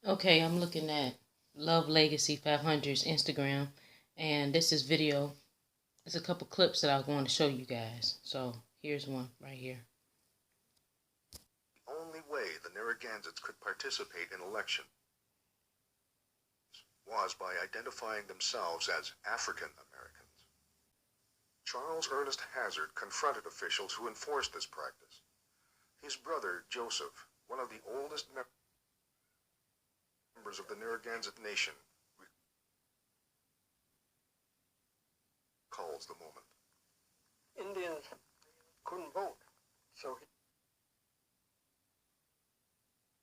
Okay, I'm looking at Love Legacy 500's Instagram, and this is video. It's a couple clips that I was going to show you guys. So here's one right here. The only way the Narragansetts could participate in elections was by identifying themselves as African Americans. Charles Ernest Hazard confronted officials who enforced this practice. His brother, Joseph, one of the oldest members of the Narragansett Nation, recalls the moment. Indians couldn't vote, so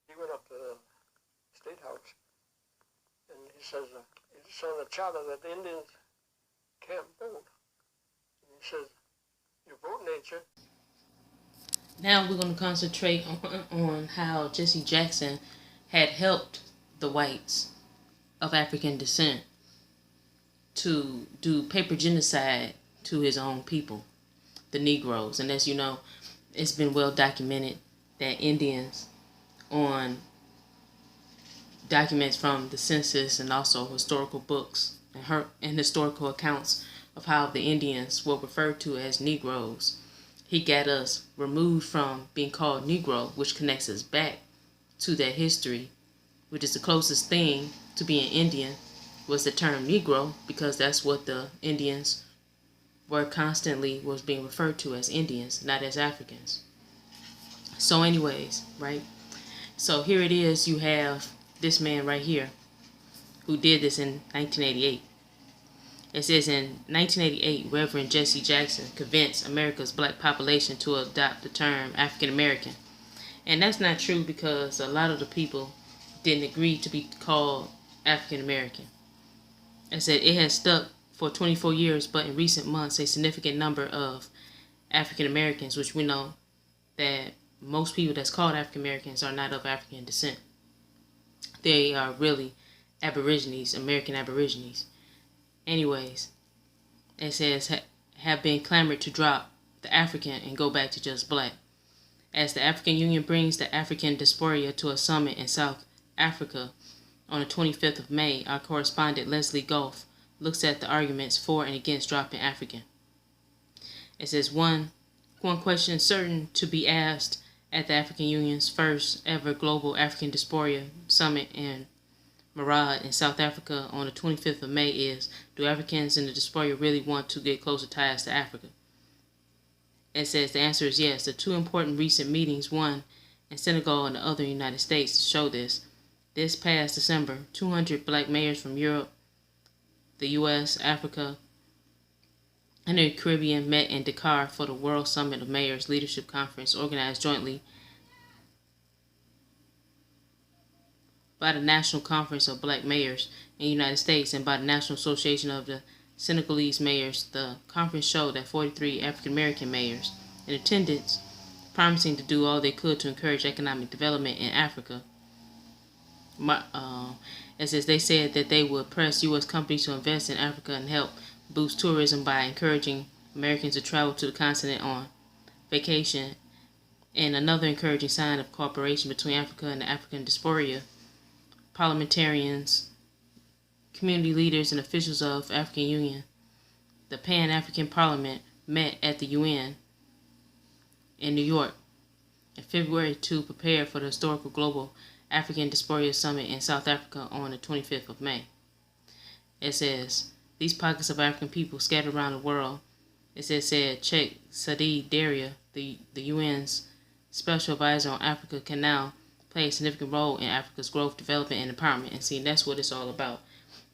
he went up to the State House and he says, it's on the charter that the Indians can't vote. And he says, you vote nature. Now we're going to concentrate on how Jesse Jackson had helped the whites of African descent to do paper genocide to his own people, the Negroes. And as you know, it's been well documented that Indians, on documents from the census and also historical books and historical accounts of how the Indians were referred to as Negroes, he got us removed from being called Negro, which connects us back to that history, which is the closest thing to being Indian, was the term Negro, because that's what the Indians were constantly was being referred to as Indians, not as Africans. So anyways, right? So here it is, you have this man right here who did this in 1988. It says in 1988, Reverend Jesse Jackson convinced America's black population to adopt the term African American. And that's not true, because a lot of the people didn't agree to be called African American. It said it has stuck for 24 years, but in recent months, a significant number of African Americans, which we know that most people that's called African Americans are not of African descent. They are really Aborigines, American Aborigines. Anyways, it says have been clamored to drop the African and go back to just black. As the African Union brings the African diaspora to a summit in South Africa on the 25th of May, our correspondent Leslie Goff looks at the arguments for and against dropping African. It says one question certain to be asked at the African Union's first ever global African diaspora summit in Marad in South Africa on the 25th of May is, do Africans in the diaspora really want to get closer ties to Africa? It says the answer is yes. The two important recent meetings, one in Senegal and the other in the United States, show this. This past December, 200 black mayors from Europe, the U.S., Africa, and the Caribbean met in Dakar for the World Summit of Mayors Leadership Conference, organized jointly by the National Conference of Black Mayors in the United States and by the National Association of the Senegalese Mayors. The conference showed that 43 African American mayors in attendance, promising to do all they could to encourage economic development in Africa. As they said that they would press U.S. companies to invest in Africa and help boost tourism by encouraging Americans to travel to the continent on vacation. And another encouraging sign of cooperation between Africa and the African diaspora, parliamentarians, community leaders, and officials of African Union, the Pan-African Parliament, met at the UN in New York in February to prepare for the historical Global African Diaspora Summit in South Africa on the 25th of May. It says, these pockets of African people scattered around the world, said Sheikh Saadi Daria, the UN's Special Advisor on Africa, can now play a significant role in Africa's growth, development, and empowerment. And see, that's what it's all about,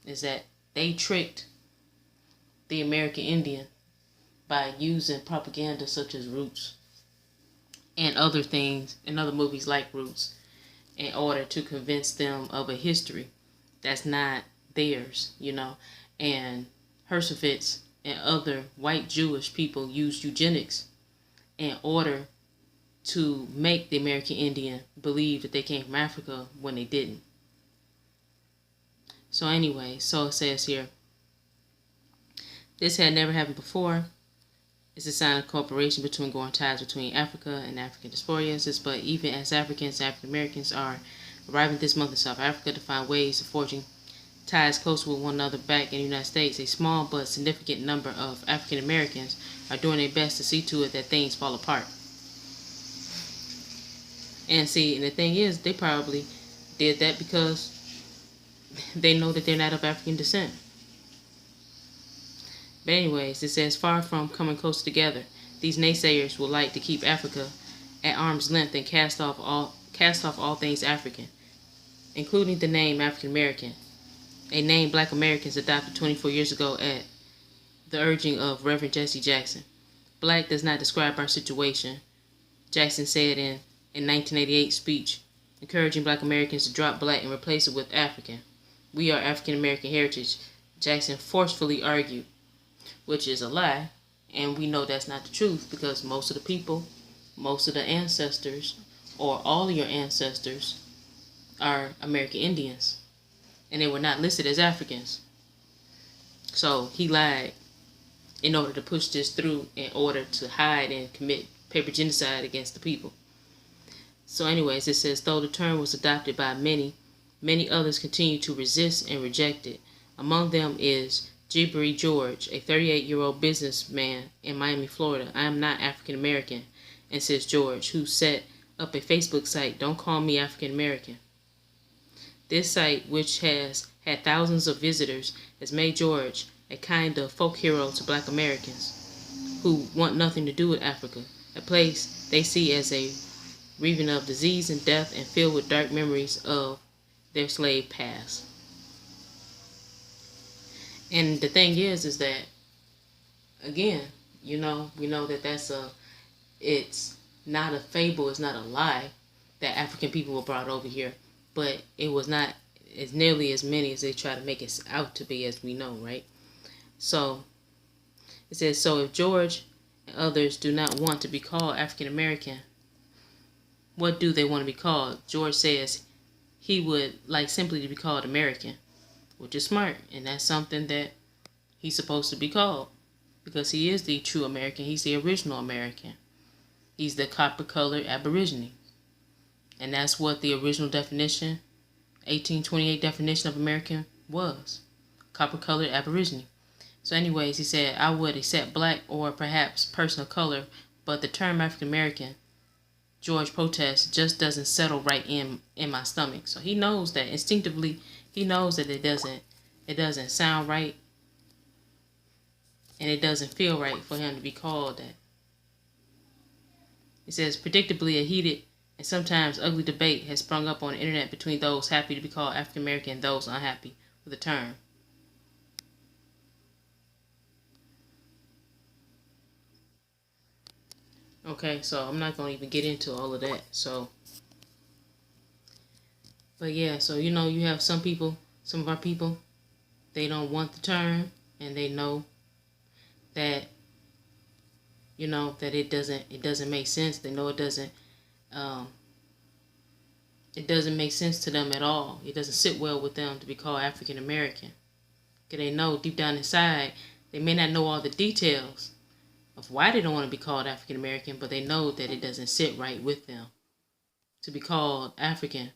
is that they tricked the American Indian by using propaganda such as Roots and other things and other movies like Roots in order to convince them of a history that's not theirs, And Hersovitz and other white Jewish people used eugenics in order to make the American Indian believe that they came from Africa when they didn't. So anyway, so it says here, this had never happened before. It's a sign of cooperation growing ties between Africa and African diasporas. But even as Africans and African Americans are arriving this month in South Africa to find ways of forging ties closer with one another back in the United States. A small but significant number of African Americans are doing their best to see to it that things fall apart. And see, and the thing is, they probably did that because they know that they're not of African descent. But anyways, it says, far from coming close together, these naysayers would like to keep Africa at arm's length and cast off all things African, including the name African American, a name Black Americans adopted 24 years ago at the urging of Reverend Jesse Jackson. Black does not describe our situation, Jackson said in a 1988 speech, encouraging Black Americans to drop black and replace it with African. We are African American heritage, Jackson forcefully argued, which is a lie, and we know that's not the truth because most of the people, most of the ancestors, or all of your ancestors are American Indians, and they were not listed as Africans. So he lied in order to push this through, in order to hide and commit paper genocide against the people. So anyways, it says, though the term was adopted by many, many others continue to resist and reject it. Among them is Jibri George, a 38-year-old businessman in Miami, Florida. I am not African American, and says George, who set up a Facebook site, Don't Call Me African American. This site, which has had thousands of visitors, has made George a kind of folk hero to Black Americans who want nothing to do with Africa, a place they see as a region of disease and death and filled with dark memories of their slave past. And the thing is that, again, we know that it's not a fable, it's not a lie that African people were brought over here, but it was not as nearly as many as they try to make it out to be, as we know, right? So it says, so if George and others do not want to be called African American, what do they want to be called? George says he would like simply to be called American, which is smart, and that's something that he's supposed to be called because he is the true American. He's the original American. He's the copper-colored Aborigine, and that's what the original definition, 1828 definition of American was, copper-colored Aborigine. So anyways, he said, I would accept black or perhaps person of color, but the term African American, George protests, just doesn't settle right in my stomach. So he knows that instinctively, he knows that it doesn't sound right, and it doesn't feel right for him to be called that. It says, predictably, a heated and sometimes ugly debate has sprung up on the internet between those happy to be called African American and those unhappy with the term. Okay, so I'm not going to even get into all of that. But yeah, so you have some of our people, they don't want the term, and they know that that it doesn't make sense. They know it doesn't make sense to them at all. It doesn't sit well with them to be called African American. Because they know deep down inside, they may not know all the details of why they don't want to be called African American, but they know that it doesn't sit right with them to be called African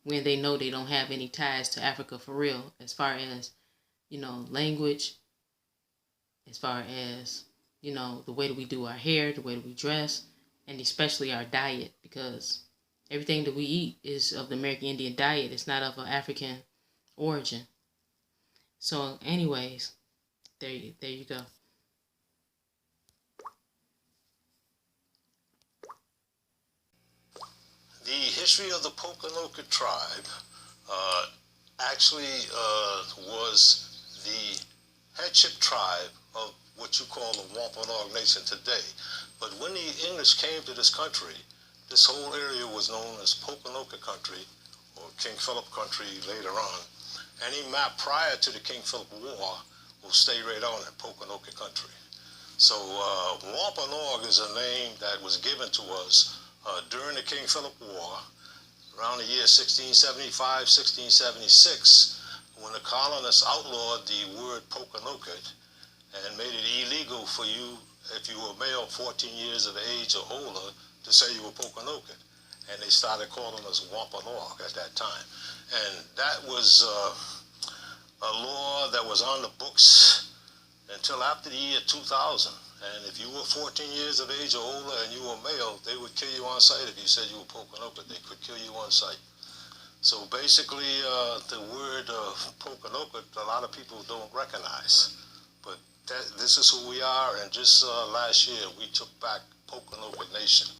when they know they don't have any ties to Africa for real, as far as language, as far as the way that we do our hair, the way that we dress, and especially our diet, because everything that we eat is of the American Indian diet. It's not of an African origin. So anyways, there you go. The history of the Pokanoket tribe actually was the headship tribe of what you call the Wampanoag Nation today. But when the English came to this country, this whole area was known as Pokanoket country, or King Philip country later on. Any map prior to the King Philip War will stay right on at Pokanoket country. So Wampanoag is a name that was given to us during the King Philip War, around the year 1675, 1676, when the colonists outlawed the word Pokanoket and made it illegal for you, if you were male 14 years of age or older, to say you were Pokanoket. and they started calling us Wampanoag at that time. And that was a law that was on the books until after the year 2000. And if you were 14 years of age or older and you were male, they would kill you on sight. If you said you were Pokanoket, they could kill you on sight. So basically, the word Pokanoket, a lot of people don't recognize. But this is who we are, and just last year, we took back Pokanoket Nation.